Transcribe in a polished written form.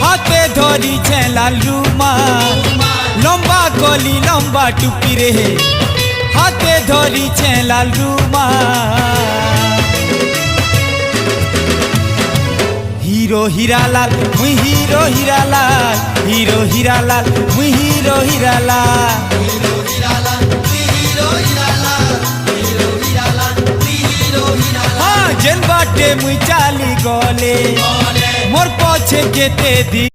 हाथे धरी छे लाल रुमाल लंबा कली लंबा टुपी रे हाथे धरी छे लाल रुमाल हीरो हीरालाल मुई हीरो हीरालाल हीरो हीरालाल मुई हीरो हीरालाल हाँ जेन बाटे मुई चाली गले मोर पछे जेते दी।